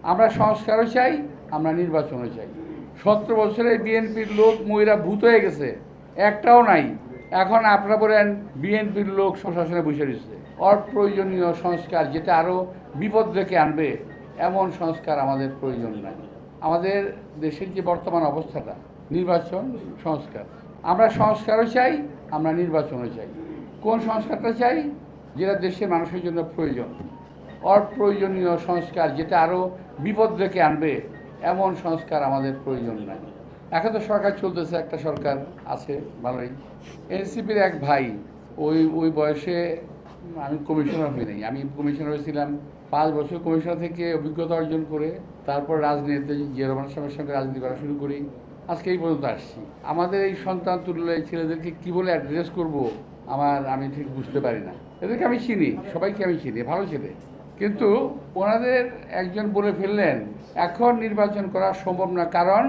আমরা সংস্কারও চাই, আমরা নির্বাচনও চাই। 17 বছরে বিএনপির লোক মহিলা ভূত হয়ে গেছে, একটাও নাই। এখন আপনারা বলেন বিএনপির লোক প্রশাসনে বসে রয়েছে। অপ্রয়োজনীয় সংস্কার যেটা আরও বিপদ ডেকে আনবে, এমন সংস্কার আমাদের প্রয়োজন নাই। আমাদের দেশের যে বর্তমান অবস্থাটা, নির্বাচন সংস্কার, আমরা সংস্কারও চাই, আমরা নির্বাচনও চাই। কোন সংস্কারটা চাই? যেটা দেশের মানুষের জন্য প্রয়োজন। অপ্রয়োজনীয় সংস্কার যেটা আরও বিপদ ডেকে আনবে, এমন সংস্কার আমাদের প্রয়োজন নাই। এখন তো সরকার চলতেছে, একটা সরকার আছে ভালোই। এনসিপির এক ভাই ওই বয়সে, আমি কমিশনার হই নাই, আমি কমিশনার হয়েছিলাম 5 বছর। কমিশনার থেকে অভিজ্ঞতা অর্জন করে তারপর রাজনীতিতে জিয়া রহমান সাহেবের সঙ্গে রাজনীতি করা শুরু করি, আজকে এই পর্যন্ত আসছি। আমাদের এই সন্তান তুল্য এই ছেলেদেরকে কী বলে অ্যাড্রেস করব আমি ঠিক বুঝতে পারি না। এদেরকে আমি চিনি, সবাইকে আমি চিনি, ভালো ছেলে। কিন্তু ওনাদের একজন বলে ফেললেন এখন নির্বাচন করা সম্ভব না, কারণ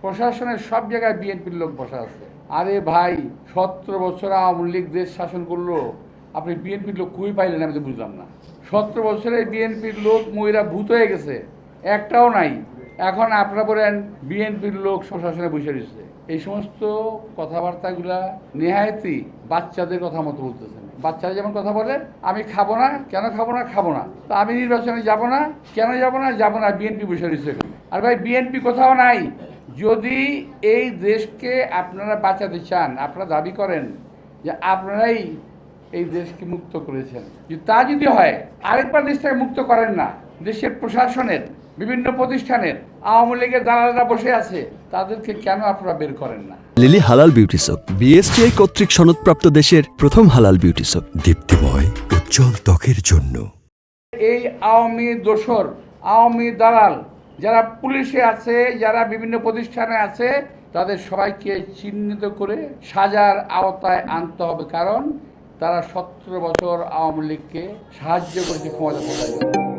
প্রশাসনের সব জায়গায় বিএনপির লোক বসা আছে। আরে ভাই, 17 বছর আওয়ামী লীগ দেশ শাসন করলো, আপনি বিএনপির লোক কই পাইলেন? আমি তো বুঝলাম না। 17 বছরে বিএনপির লোক মহিলা ভূত হয়ে গেছে, একটাও নাই। এখন আপনারা বলেন বিএনপির লোক প্রশাসনে বসে রয়েছে। এই সমস্ত কথাবার্তাগুলা নেহায়েতই বাচ্চাদের কথা মতো বলতেছেন। বাচ্চারা যেমন কথা বলে, আমি খাবো না, কেন খাবো না? খাবো না। তো আমি নির্বাচনে যাব না, কেন যাব না? যাব না, বিএনপি বসে রয়েছে। আর ভাই, বিএনপি কোথাও নাই। যদি এই দেশকে আপনারা বাঁচাতে চান, আপনারা দাবি করেন যে আপনারাই এই দেশকে মুক্ত করেছেন, তা যদি হয় আরেকবার দেশটাকে মুক্ত করেন না। দেশের প্রশাসনের বিভিন্ন প্রতিষ্ঠানের আওয়ামী লীগের দালালরা বসে আছে, তাদেরকে কেন আপনারা বের করেন না? লিলি হালাল বিউটি সোপ, বিএসটিআই কর্তৃক সনদপ্রাপ্ত দেশের প্রথম হালাল বিউটি সোপ, দীপ্তিময় উজ্জ্বল ত্বকের জন্য। এই আওয়ামী দোসর, আওয়ামী দালাল যারা পুলিশে আছে, যারা বিভিন্ন প্রতিষ্ঠানে আছে, তাদের সবাইকে চিহ্নিত করে সাজার আওতায় আনতে হবে, কারণ তারা 17 বছর আওয়ামী লীগকে সাহায্য করেছে ক্ষমতা প্রদানের জন্য।